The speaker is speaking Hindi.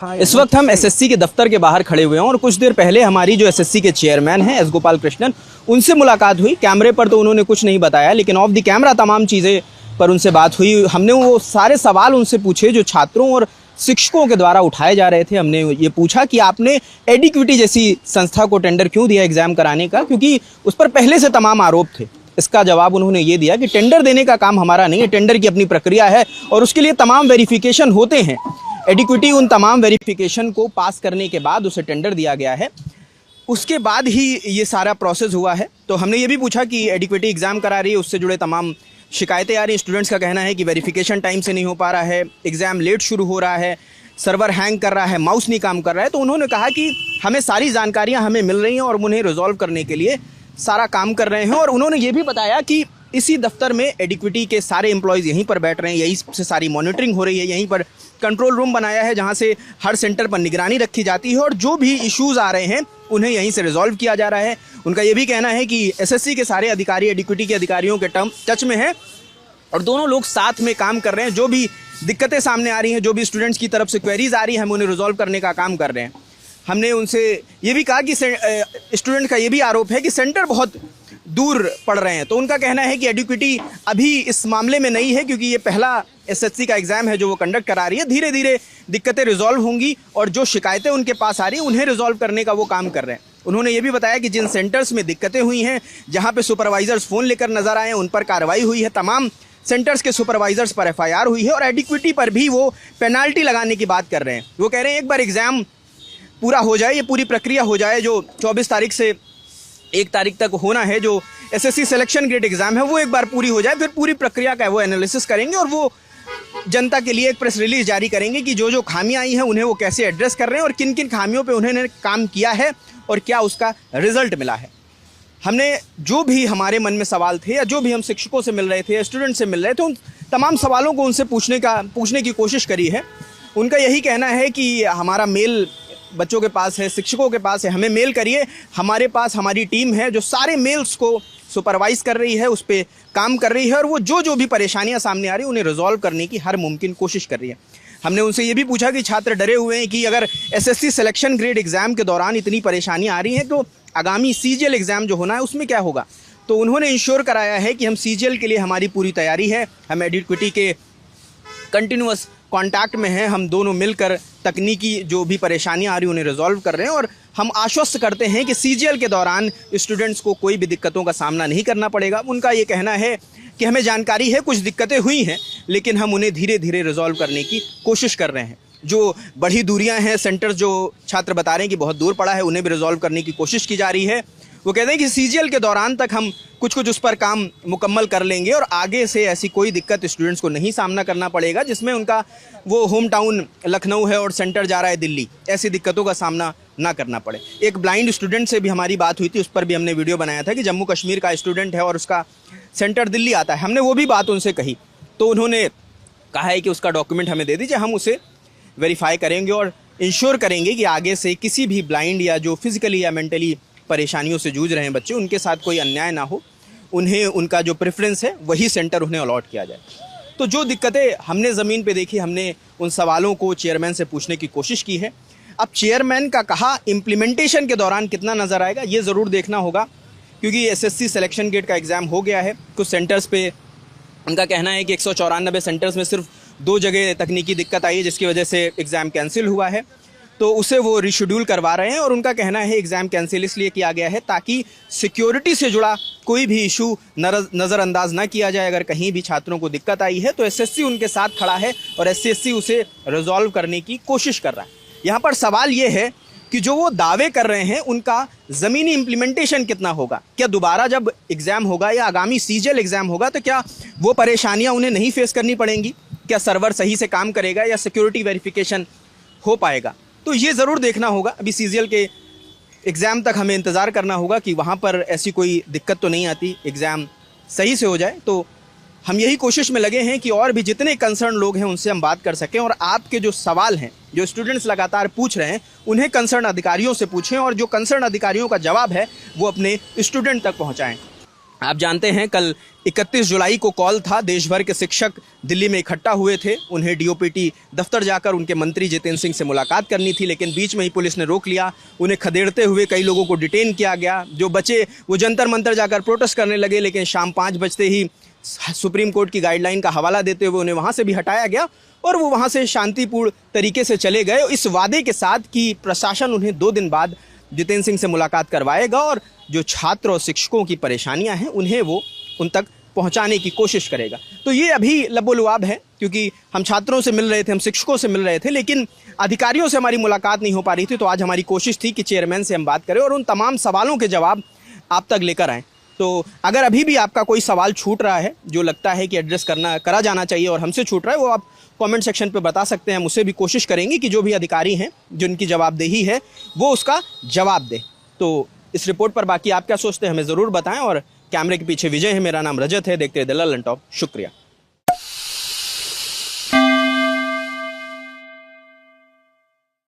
इस वक्त हम एसएससी के दफ्तर के बाहर खड़े हुए हैं और कुछ देर पहले हमारी जो एसएससी के चेयरमैन हैं एस गोपाल कृष्णन, उनसे मुलाकात हुई। कैमरे पर तो उन्होंने कुछ नहीं बताया, लेकिन ऑफ द कैमरा तमाम चीज़ें पर उनसे बात हुई। हमने वो सारे सवाल उनसे पूछे जो छात्रों और शिक्षकों के द्वारा उठाए जा रहे थे। हमने ये पूछा कि आपने एडिक्विटी जैसी संस्था को टेंडर क्यों दिया एग्ज़ाम कराने का, क्योंकि उस पर पहले से तमाम आरोप थे। इसका जवाब उन्होंने ये दिया कि टेंडर देने का काम हमारा नहीं है, टेंडर की अपनी प्रक्रिया है और उसके लिए तमाम वेरिफिकेशन होते हैं। एडिक्विटी उन तमाम वेरिफिकेशन को पास करने के बाद उसे टेंडर दिया गया है, उसके बाद ही ये सारा प्रोसेस हुआ है। तो हमने ये भी पूछा कि एडिक्विटी एग्ज़ाम करा रही है, उससे जुड़े तमाम शिकायतें आ रही हैं। स्टूडेंट्स का कहना है कि वेरिफिकेशन टाइम से नहीं हो पा रहा है, एग्ज़ाम लेट शुरू हो रहा है, सर्वर हैंग कर रहा है, माउस नहीं काम कर रहा है। तो उन्होंने कहा कि हमें सारी जानकारियाँ हमें मिल रही हैं और उन्हें रिजॉल्व करने के लिए सारा काम कर रहे हैं। और उन्होंने ये भी बताया कि इसी दफ्तर में एडिक्विटी के सारे एम्प्लॉयज़ यहीं पर बैठ रहे हैं, यहीं से सारी मॉनिटरिंग हो रही है, यहीं पर कंट्रोल रूम बनाया है जहां से हर सेंटर पर निगरानी रखी जाती है और जो भी इश्यूज़ आ रहे हैं उन्हें यहीं से रिजॉल्व किया जा रहा है। उनका ये भी कहना है कि एसएससी के सारे अधिकारी एडिक्विटी के अधिकारियों के टच में हैं और दोनों लोग साथ में काम कर रहे हैं। जो भी दिक्कतें सामने आ रही हैं, जो भी स्टूडेंट्स की तरफ से क्वेरीज आ रही हैं, हम उन्हें रिजॉल्व करने का काम कर रहे हैं। हमने उनसे ये भी कहा कि स्टूडेंट का ये भी आरोप है कि सेंटर बहुत दूर पड़ रहे हैं। तो उनका कहना है कि एडिक्विटी अभी इस मामले में नहीं है, क्योंकि ये पहला एसएससी का एग्ज़ाम है जो वो कंडक्ट करा रही है। धीरे धीरे दिक्कतें रिजॉल्व होंगी और जो शिकायतें उनके पास आ रही हैं उन्हें रिजॉल्व करने का वो काम कर रहे हैं। उन्होंने ये भी बताया कि जिन सेंटर्स में दिक्कतें हुई हैं, जहाँ पे सुपरवाइजर्स फ़ोन लेकर नज़र आए हैं, उन पर कार्रवाई हुई है। तमाम सेंटर्स के सुपरवाइजर्स पर एफआईआर हुई है और एडिक्विटी पर भी वो पेनाल्टी लगाने की बात कर रहे हैं। वो कह रहे हैं एक बार एग्ज़ाम पूरा हो जाए, ये पूरी प्रक्रिया हो जाए जो 24 तारीख से 1 तारीख तक होना है, जो एसएससी सिलेक्शन ग्रेड एग्ज़ाम है, वो एक बार पूरी हो जाए, फिर पूरी प्रक्रिया का वो एनालिसिस करेंगे और वो जनता के लिए एक प्रेस रिलीज जारी करेंगे कि जो जो खामियां आई हैं उन्हें वो कैसे एड्रेस कर रहे हैं और किन किन खामियों पे उन्होंने काम किया है और क्या उसका रिजल्ट मिला है। हमने जो भी हमारे मन में सवाल थे या जो भी हम शिक्षकों से मिल रहे थे या स्टूडेंट से मिल रहे थे, उन तमाम सवालों को उनसे पूछने की कोशिश करी है। उनका यही कहना है कि हमारा मेल बच्चों के पास है, शिक्षकों के पास है, हमें मेल करिए। हमारे पास हमारी टीम है जो सारे मेल्स को सुपरवाइज़ कर रही है, उस पर काम कर रही है और वो जो भी परेशानियां सामने आ रही हैं उन्हें रिजॉल्व करने की हर मुमकिन कोशिश कर रही है। हमने उनसे ये भी पूछा कि छात्र डरे हुए हैं कि अगर एसएससी सिलेक्शन ग्रेड एग्ज़ाम के दौरान इतनी परेशानियाँ आ रही हैं तो आगामी सीजीएल एग्ज़ाम जो होना है उसमें क्या होगा। तो उन्होंने इंश्योर कराया है कि हम सीजीएल के लिए हमारी पूरी तैयारी है, हम एडिक्विटी के कंटिन्यूअस कांटेक्ट में हैं, हम दोनों मिलकर तकनीकी जो भी परेशानियां आ रही हैं उन्हें रिजॉल्व कर रहे हैं और हम आश्वस्त करते हैं कि सीजीएल के दौरान स्टूडेंट्स को कोई भी दिक्कतों का सामना नहीं करना पड़ेगा। उनका ये कहना है कि हमें जानकारी है कुछ दिक्कतें हुई हैं, लेकिन हम उन्हें धीरे धीरे रिजॉल्व करने की कोशिश कर रहे हैं। जो बड़ी दूरियाँ हैं, सेंटर्स जो छात्र बता रहे हैं कि बहुत दूर पड़ा है, उन्हें भी रिजॉल्व करने की कोशिश की जा रही है। वो कहते हैं कि सीजीएल के दौरान तक हम कुछ उस पर काम मुकम्मल कर लेंगे और आगे से ऐसी कोई दिक्कत स्टूडेंट्स को नहीं सामना करना पड़ेगा जिसमें उनका वो होम टाउन लखनऊ है और सेंटर जा रहा है दिल्ली, ऐसी दिक्कतों का सामना ना करना पड़े। एक ब्लाइंड स्टूडेंट से भी हमारी बात हुई थी, उस पर भी हमने वीडियो बनाया था कि जम्मू कश्मीर का स्टूडेंट है और उसका सेंटर दिल्ली आता है। हमने वो भी बात उनसे कही तो उन्होंने कहा है कि उसका डॉक्यूमेंट हमें दे दीजिए, हम उसे वेरीफाई करेंगे और इंश्योर करेंगे कि आगे से किसी भी ब्लाइंड या जो फिज़िकली या मेंटली परेशानियों से जूझ रहे हैं बच्चे, उनके साथ कोई अन्याय ना हो, उन्हें उनका जो प्रेफरेंस है वही सेंटर उन्हें अलॉट किया जाए। तो जो दिक्कतें हमने ज़मीन पे देखी, हमने उन सवालों को चेयरमैन से पूछने की कोशिश की है। अब चेयरमैन का कहा इम्प्लीमेंटेशन के दौरान कितना नज़र आएगा ये ज़रूर देखना होगा, क्योंकि एसएससी सिलेक्शन गेट का एग्ज़ाम हो गया है। कुछ सेंटर्स पे उनका कहना है कि 194 सेंटर्स में सिर्फ 2 जगह तकनीकी दिक्कत आई है जिसकी वजह से एग्ज़ाम कैंसिल हुआ है, तो उसे वो रिशेड्यूल करवा रहे हैं। और उनका कहना है एग्ज़ाम कैंसिल इसलिए किया गया है ताकि सिक्योरिटी से जुड़ा कोई भी इशू नज़रअंदाज ना किया जाए। अगर कहीं भी छात्रों को दिक्कत आई है तो एसएससी उनके साथ खड़ा है और एसएससी उसे रिजॉल्व करने की कोशिश कर रहा है। यहाँ पर सवाल ये है कि जो वो दावे कर रहे हैं उनका ज़मीनी इम्प्लीमेंटेशन कितना होगा। क्या दोबारा जब एग्ज़ाम होगा या आगामी सीजीएल एग्ज़ाम होगा तो क्या वो परेशानियाँ उन्हें नहीं फेस करनी पड़ेंगी? क्या सर्वर सही से काम करेगा या सिक्योरिटी वेरिफिकेशन हो पाएगा? तो ये ज़रूर देखना होगा। अभी सीजीएल के एग्ज़ाम तक हमें इंतज़ार करना होगा कि वहाँ पर ऐसी कोई दिक्कत तो नहीं आती, एग्ज़ाम सही से हो जाए। तो हम यही कोशिश में लगे हैं कि और भी जितने कंसर्न लोग हैं उनसे हम बात कर सकें और आपके जो सवाल हैं, जो स्टूडेंट्स लगातार पूछ रहे हैं, उन्हें कंसर्न अधिकारियों से पूछें और जो कंसर्न अधिकारियों का जवाब है वो अपने स्टूडेंट तक पहुँचाएँ। आप जानते हैं कल 31 जुलाई को कॉल था, देश भर के शिक्षक दिल्ली में इकट्ठा हुए थे, उन्हें डीओपीटी दफ्तर जाकर उनके मंत्री जितेंद्र सिंह से मुलाकात करनी थी, लेकिन बीच में ही पुलिस ने रोक लिया। उन्हें खदेड़ते हुए कई लोगों को डिटेन किया गया। जो बचे वो जंतर मंतर जाकर प्रोटेस्ट करने लगे, लेकिन शाम 5 बजते ही सुप्रीम कोर्ट की गाइडलाइन का हवाला देते हुए उन्हें वहाँ से भी हटाया गया और वो वहाँ से शांतिपूर्ण तरीके से चले गए, इस वादे के साथ कि प्रशासन उन्हें 2 दिन बाद जितेंद्र सिंह से मुलाकात करवाएगा और जो छात्र और शिक्षकों की परेशानियां हैं उन्हें वो उन तक पहुंचाने की कोशिश करेगा। तो ये अभी लबोलुआब है, क्योंकि हम छात्रों से मिल रहे थे, हम शिक्षकों से मिल रहे थे, लेकिन अधिकारियों से हमारी मुलाकात नहीं हो पा रही थी। तो आज हमारी कोशिश थी कि चेयरमैन से हम बात करें और उन तमाम सवालों के जवाब आप तक लेकर आएँ। तो अगर अभी भी आपका कोई सवाल छूट रहा है जो लगता है कि एड्रेस करा जाना चाहिए और हमसे छूट रहा है, वो आप कमेंट सेक्शन पे बता सकते हैं। हम उससे भी कोशिश करेंगे कि जो भी अधिकारी हैं जिनकी जवाबदेही है वो उसका जवाब दे। तो इस रिपोर्ट पर बाकी आप क्या सोचते हैं हमें ज़रूर बताएं। और कैमरे के पीछे विजय है, मेरा नाम रजत है। देखते रहिए द ललन टॉप। शुक्रिया।